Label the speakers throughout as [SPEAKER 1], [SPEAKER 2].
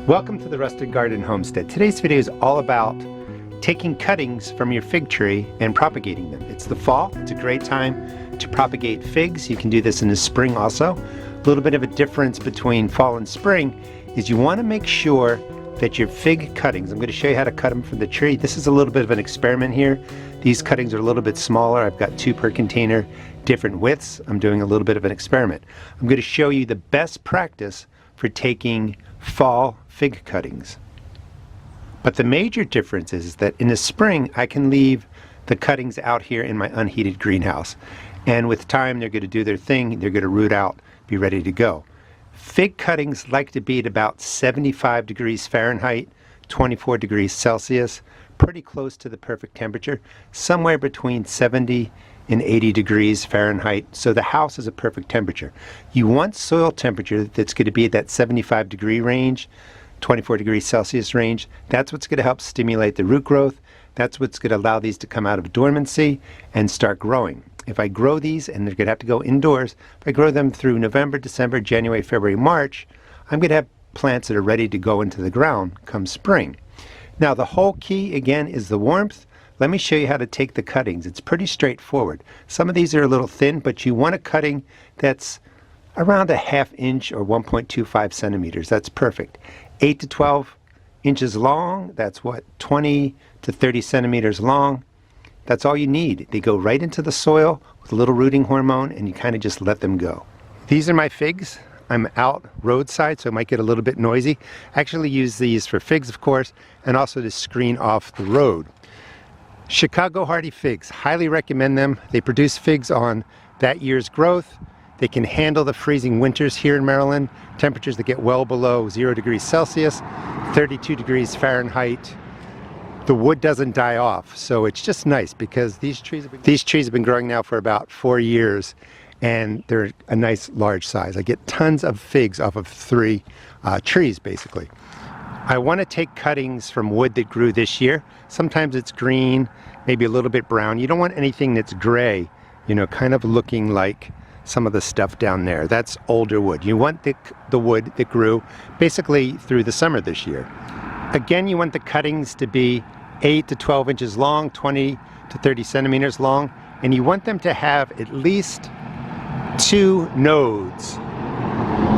[SPEAKER 1] Welcome to the Rustic Garden Homestead. Today's video is all about taking cuttings from your fig tree and propagating them. It's the fall. It's a great time to propagate figs. You can do this in the spring also. A little bit of a difference between fall and spring is you want to make sure that your fig cuttings, I'm going to show you how to cut them from the tree. This is a little bit of an experiment here. These cuttings are a little bit smaller. I've got 2 per container, different widths. I'm doing a little bit of an experiment. I'm going to show you the best practice for taking fall fig cuttings. But the major difference is that in the spring I can leave the cuttings out here in my unheated greenhouse, and with time they're going to do their thing, they're going to root out, be ready to go. Fig cuttings like to be at about 75 degrees Fahrenheit, 24 degrees Celsius, pretty close to the perfect temperature, somewhere between 70 and 80 degrees Fahrenheit, so the house is a perfect temperature. You want soil temperature that's going to be at that 75 degree range, 24 degrees Celsius range. That's what's going to help stimulate the root growth. That's what's going to allow these to come out of dormancy and start growing. If I grow these, and they're going to have to go indoors, if I grow them through November, December, January, February, March, I'm going to have plants that are ready to go into the ground come spring. Now the whole key again is the warmth. Let me show you how to take the cuttings. It's pretty straightforward. Some of these are a little thin, but you want a cutting that's around a 1/2 inch or 1.25 centimeters. That's perfect. 8 to 12 inches long, that's what, 20 to 30 centimeters long. That's all you need. They go right into the soil with a little rooting hormone, and you kind of just let them go. These are my figs. I'm out roadside, so it might get a little bit noisy. I actually use these for figs, of course, and also to screen off the road. Chicago Hardy figs, highly recommend them. They produce figs on that year's growth. They can handle the freezing winters here in Maryland, temperatures that get well below 0 degrees Celsius, 32 degrees Fahrenheit. The wood doesn't die off, so it's just nice because these trees have been growing now for about 4 years, and they're a nice large size. I get tons of figs off of 3 trees basically. I want to take cuttings from wood that grew this year. Sometimes it's green, maybe a little bit brown. You don't want anything that's gray, you know, kind of looking like some of the stuff down there. That's older wood. You want the wood that grew basically through the summer this year. Again, you want the cuttings to be 8 to 12 inches long, 20 to 30 centimeters long, and you want them to have at least 2 nodes,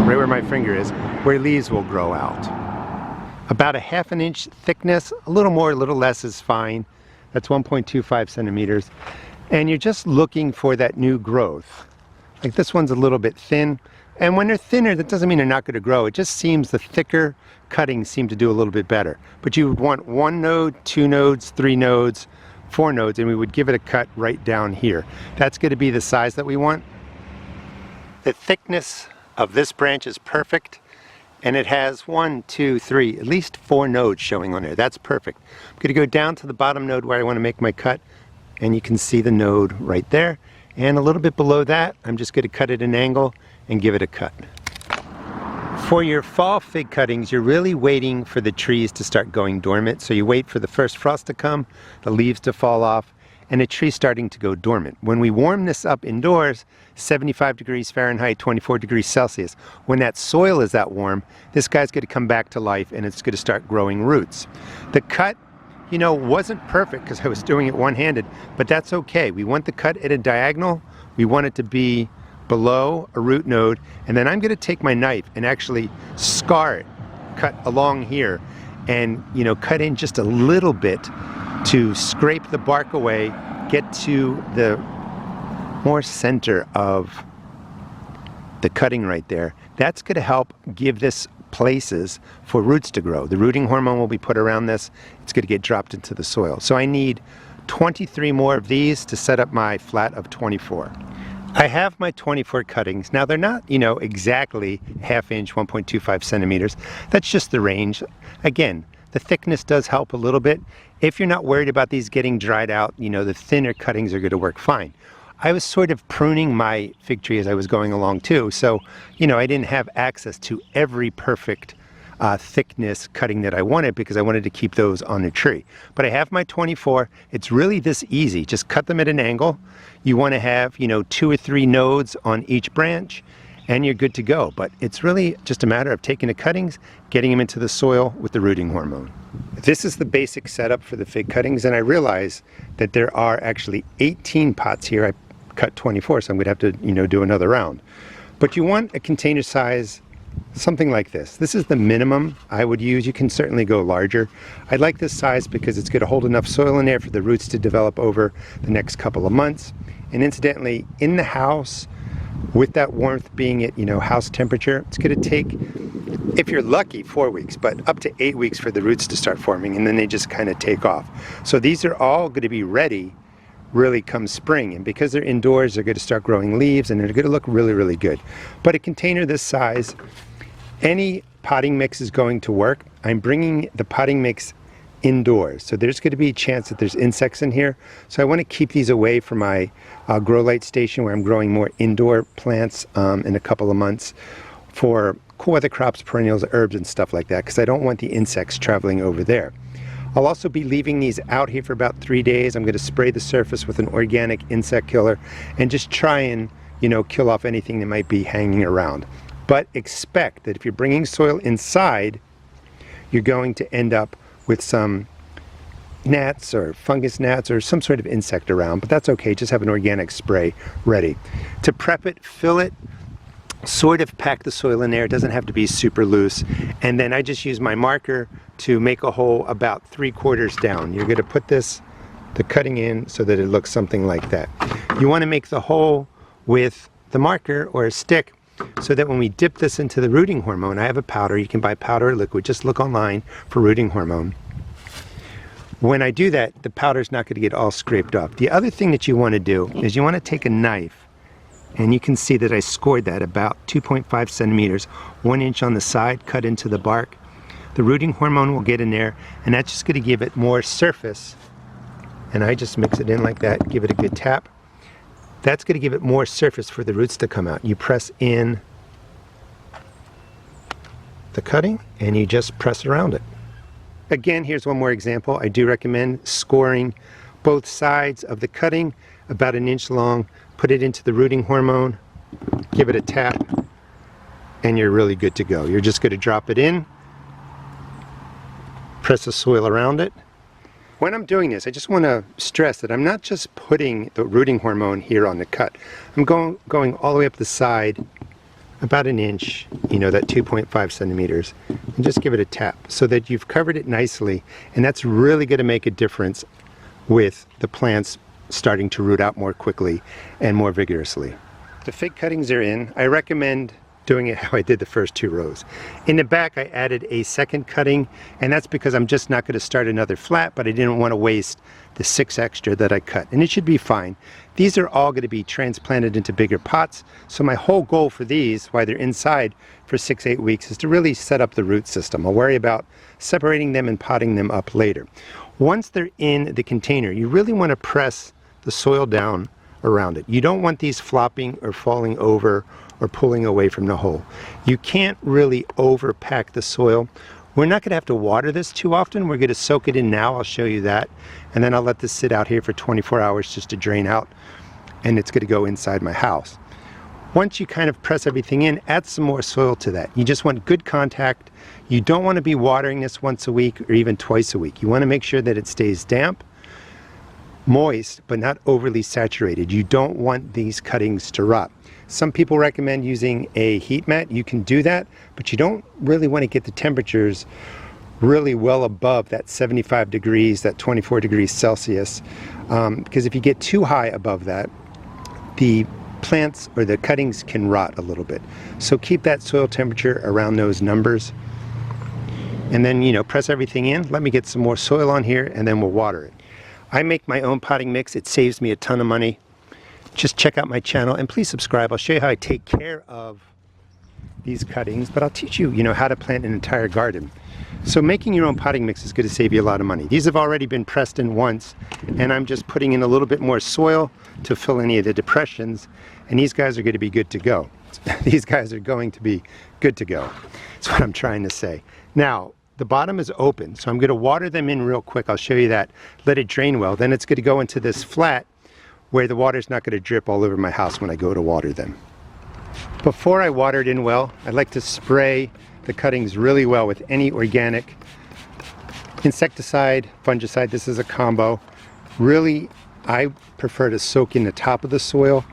[SPEAKER 1] right where my finger is, where leaves will grow out. About a 1/2 inch thickness, a little more, a little less is fine. That's 1.25 centimeters. And you're just looking for that new growth. Like this one's a little bit thin. And when they're thinner, that doesn't mean they're not going to grow. It just seems the thicker cuttings seem to do a little bit better. But you would want 1 node, 2 nodes, 3 nodes, 4 nodes, and we would give it a cut right down here. That's going to be the size that we want. The thickness of this branch is perfect, and it has 1, 2, 3, at least 4 nodes showing on there. That's perfect. I'm going to go down to the bottom node where I want to make my cut, and you can see the node right there. And a little bit below that, I'm just going to cut at an angle and give it a cut. For your fall fig cuttings, you're really waiting for the trees to start going dormant. So you wait for the first frost to come, the leaves to fall off, and the tree starting to go dormant. When we warm this up indoors, 75 degrees Fahrenheit, 24 degrees Celsius, when that soil is that warm, this guy's going to come back to life and it's going to start growing roots. The cut, you know, wasn't perfect because I was doing it one-handed, but that's okay. We want the cut at a diagonal. We want it to be below a root node, and then I'm going to take my knife and actually scar it, cut along here, and, you know, cut in just a little bit to scrape the bark away, get to the more center of the cutting right there. That's going to help give this places for roots to grow. The rooting hormone will be put around this. It's going to get dropped into the soil. So I need 23 more of these to set up my flat of 24. I have my 24 cuttings. Now they're not, you know, exactly 1/2 inch, 1.25 centimeters. That's just the range. Again, the thickness does help a little bit. If you're not worried about these getting dried out, you know, the thinner cuttings are going to work fine. I was sort of pruning my fig tree as I was going along too, so, you know, I didn't have access to every perfect thickness cutting that I wanted because I wanted to keep those on the tree. But I have my 24. It's really this easy. Just cut them at an angle. You want to have, you know, 2 or 3 nodes on each branch, and you're good to go. But it's really just a matter of taking the cuttings, getting them into the soil with the rooting hormone. This is the basic setup for the fig cuttings, and I realize that there are actually 18 pots here. I cut 24, so I'm going to have to, do another round. But you want a container size something like this. This is the minimum I would use. You can certainly go larger. I like this size because it's going to hold enough soil in there for the roots to develop over the next couple of months. And incidentally, in the house, with that warmth being at house temperature, it's going to take, if you're lucky, 4 weeks, but up to 8 weeks for the roots to start forming, and then they just kind of take off. So these are all going to be ready really come spring, and because they're indoors, they're going to start growing leaves and they're going to look really, really good. But a container this size, any potting mix is going to work. I'm bringing the potting mix indoors, so there's going to be a chance that there's insects in here. So I want to keep these away from my grow light station where I'm growing more indoor plants in a couple of months for cool weather crops, perennials, herbs and stuff like that, because I don't want the insects traveling over there. I'll also be leaving these out here for about 3 days. I'm going to spray the surface with an organic insect killer and just try and kill off anything that might be hanging around. But expect that if you're bringing soil inside, you're going to end up with some gnats or fungus gnats or some sort of insect around, but that's okay. Just have an organic spray ready. To prep it, fill it, sort of pack the soil in there. It doesn't have to be super loose. And then I just use my marker to make a hole about 3/4 down. You're going to put the cutting in so that it looks something like that. You want to make the hole with the marker or a stick so that when we dip this into the rooting hormone, I have a powder. You can buy powder or liquid. Just look online for rooting hormone. When I do that, the powder's not going to get all scraped off. The other thing that you want to do is you want to take a knife, and you can see that I scored that about 2.5 centimeters, 1 inch on the side, cut into the bark. The rooting hormone will get in there, and that's just going to give it more surface. And I just mix it in like that, give it a good tap. That's going to give it more surface for the roots to come out. You press in the cutting, and you just press around it. Again, here's one more example. I do recommend scoring both sides of the cutting about 1 inch long, put it into the rooting hormone, give it a tap, and you're really good to go. You're just going to drop it in, press the soil around it. When I'm doing this, I just want to stress that I'm not just putting the rooting hormone here on the cut. I'm going all the way up the side about 1 inch, that 2.5 centimeters, and just give it a tap so that you've covered it nicely, and that's really going to make a difference with the plants starting to root out more quickly and more vigorously. The fig cuttings are in. I recommend doing it how I did the first 2 rows. In the back, I added a second cutting, and that's because I'm just not going to start another flat, but I didn't want to waste the 6 extra that I cut, and it should be fine. These are all going to be transplanted into bigger pots, so my whole goal for these, while they're inside for 6-8 weeks, is to really set up the root system. I'll worry about separating them and potting them up later. Once they're in the container, you really want to press the soil down around it. You don't want these flopping or falling over or pulling away from the hole. You can't really overpack the soil. We're not going to have to water this too often. We're going to soak it in now. I'll show you that. And then I'll let this sit out here for 24 hours just to drain out. And it's going to go inside my house. Once you kind of press everything in, add some more soil to that. You just want good contact. You don't want to be watering this once a week or even twice a week. You want to make sure that it stays damp, moist, but not overly saturated. You don't want these cuttings to rot. Some people recommend using a heat mat. You can do that, but you don't really want to get the temperatures really well above that 75 degrees, that 24 degrees Celsius, because if you get too high above that, the plants or the cuttings can rot a little bit. So keep that soil temperature around those numbers. And then, press everything in. Let me get some more soil on here, and then we'll water it. I make my own potting mix. It saves me a ton of money. Just check out my channel and please subscribe. I'll show you how I take care of these cuttings, but I'll teach you, how to plant an entire garden. So making your own potting mix is going to save you a lot of money. These have already been pressed in once, and I'm just putting in a little bit more soil to fill any of the depressions, and these guys are going to be good to go. These guys are going to be good to go. That's what I'm trying to say. Now, the bottom is open, so I'm going to water them in real quick. I'll show you that. Let it drain well. Then it's going to go into this flat where the water's not going to drip all over my house when I go to water them. Before I water it in well, I like to spray the cuttings really well with any organic insecticide, fungicide. This is a combo. Really, I prefer to soak in the top of the soil.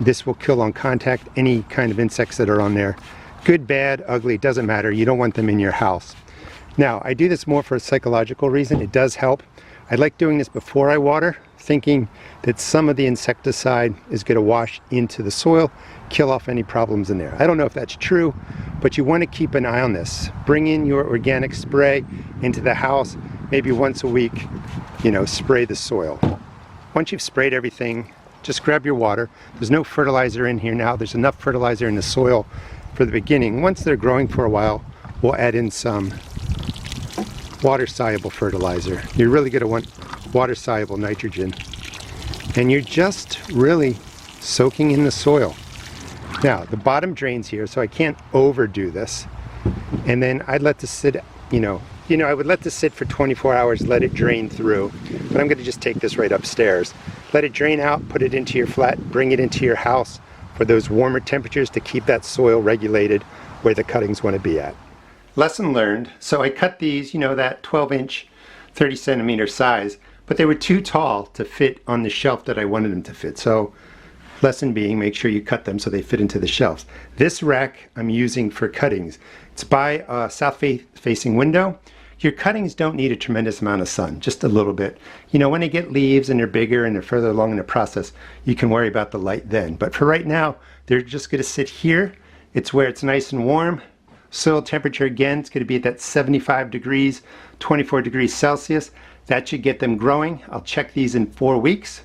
[SPEAKER 1] This will kill on contact any kind of insects that are on there. Good, bad, ugly, doesn't matter. You don't want them in your house. Now, I do this more for a psychological reason. It does help. I like doing this before I water, thinking that some of the insecticide is going to wash into the soil, kill off any problems in there. I don't know if that's true, but you want to keep an eye on this. Bring in your organic spray into the house, maybe once a week, spray the soil. Once you've sprayed everything, just grab your water. There's no fertilizer in here now. There's enough fertilizer in the soil for the beginning. Once they're growing for a while, we'll add in some water-soluble fertilizer. You're really going to want water-soluble nitrogen. And you're just really soaking in the soil. Now, the bottom drains here, so I can't overdo this. And then I'd let this sit, I would let this sit for 24 hours, let it drain through. But I'm going to just take this right upstairs. Let it drain out, put it into your flat, bring it into your house for those warmer temperatures to keep that soil regulated where the cuttings want to be at. Lesson learned. So I cut these, that 12-inch, 30-centimeter size, but they were too tall to fit on the shelf that I wanted them to fit. So lesson being, make sure you cut them so they fit into the shelves. This rack I'm using for cuttings. It's by a south-facing window. Your cuttings don't need a tremendous amount of sun, just a little bit. When they get leaves and they're bigger and they're further along in the process, you can worry about the light then. But for right now, they're just going to sit here. It's where it's nice and warm. Soil temperature, again, it's going to be at that 75 degrees, 24 degrees Celsius. That should get them growing. I'll check these in 4 weeks.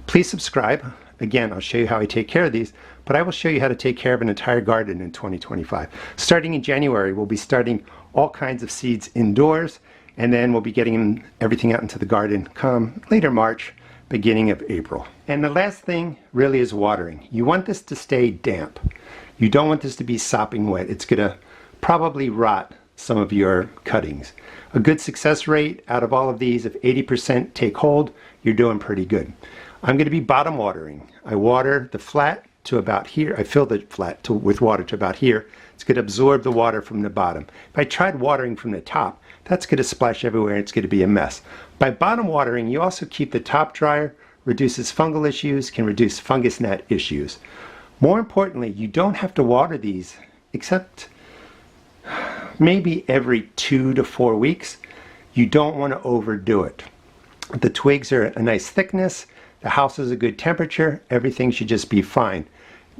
[SPEAKER 1] Please subscribe. Again, I'll show you how I take care of these, but I will show you how to take care of an entire garden in 2025. Starting in January, we'll be starting all kinds of seeds indoors, and then we'll be getting everything out into the garden come later March, beginning of April. And the last thing really is watering. You want this to stay damp. You don't want this to be sopping wet. It's going to probably rot some of your cuttings. A good success rate out of all of these, if 80% take hold, you're doing pretty good. I'm going to be bottom watering. I water the flat to about here. I fill the flat with water to about here. It's going to absorb the water from the bottom. If I tried watering from the top, that's going to splash everywhere and it's going to be a mess. By bottom watering, you also keep the top drier, reduces fungal issues, can reduce fungus gnat issues. More importantly, you don't have to water these except maybe every 2 to 4 weeks. You don't want to overdo it. The twigs are a nice thickness. The house is a good temperature. Everything should just be fine.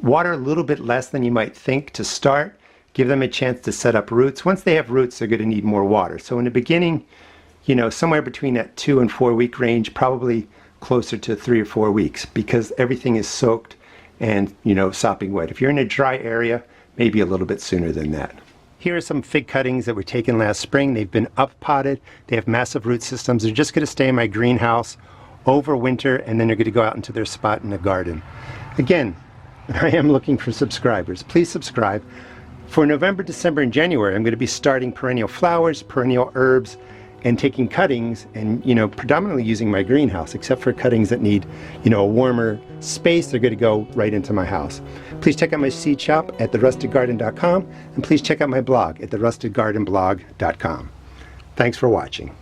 [SPEAKER 1] Water a little bit less than you might think to start. Give them a chance to set up roots. Once they have roots, they're going to need more water. So in the beginning, somewhere between that 2 and 4 week range, probably closer to 3 or 4 weeks, because everything is soaked and, sopping wet. If you're in a dry area, maybe a little bit sooner than that. Here are some fig cuttings that were taken last spring. They've been up potted. They have massive root systems. They're just going to stay in my greenhouse over winter, and then they're going to go out into their spot in the garden. Again, I am looking for subscribers. Please subscribe. For November, December, and January, I'm going to be starting perennial flowers, perennial herbs, and taking cuttings and, predominantly using my greenhouse, except for cuttings that need, a warmer space. They're going to go right into my house. Please check out my seed shop at therustedgarden.com, and please check out my blog at therustedgardenblog.com. Thanks for watching.